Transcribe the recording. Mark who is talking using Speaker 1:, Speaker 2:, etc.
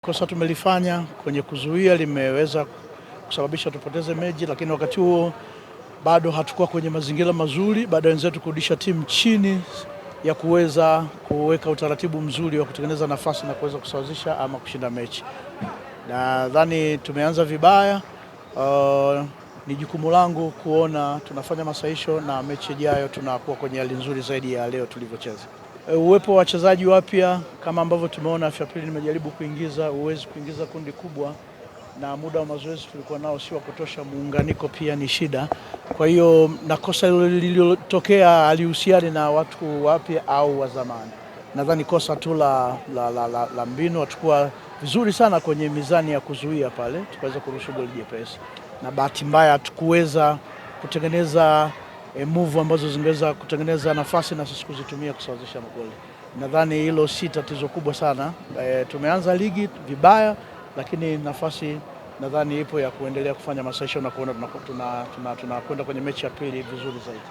Speaker 1: Kosa tumelifanya kwenye kuzuia limeweza kusababisha tupoteze mechi, lakini wakati huo bado hatukuwa kwenye mazingira mazuri baada ya wenzetu kurudisha timu chini ya kuweza kuweka utaratibu mzuri wa kutengeneza nafasi na kuweza kusawazisha ama kushinda mechi. Nadhani tumeanza vibaya. Ni jukumu langu kuona tunafanya masahisho na mechi ijayo tunakuwa kwenye hali nzuri zaidi ya leo tulivyocheza. Uwepo wa wachezaji wapya kama ambavyo tumeona afya pili nimejaribu kuingiza, uwezi kuingiza kundi kubwa na muda wa mazoezi tulikuwa nao si wa kutosha, muunganiko pia ni shida. Kwa hiyo na kosa lililotokea alihusiani na watu wapya au wa zamani. Nadhani kosa tu la mbinu, hatakuwa vizuri sana kwenye mizani ya kuzuia pale, tukaweza kuruhusu goli jepesi. Na bahati mbaya hatukuweza kutengeneza move ambazo zingeweza kutengeneza nafasi na sisi kuzitumia kusawazisha magoli. Nadhani hilo si tatizo kubwa sana. Tumeanza ligi vibaya, lakini nafasi nadhani ipo ya kuendelea kufanya masahisho na kuona tunakwenda kwenye mechi ya pili vizuri zaidi.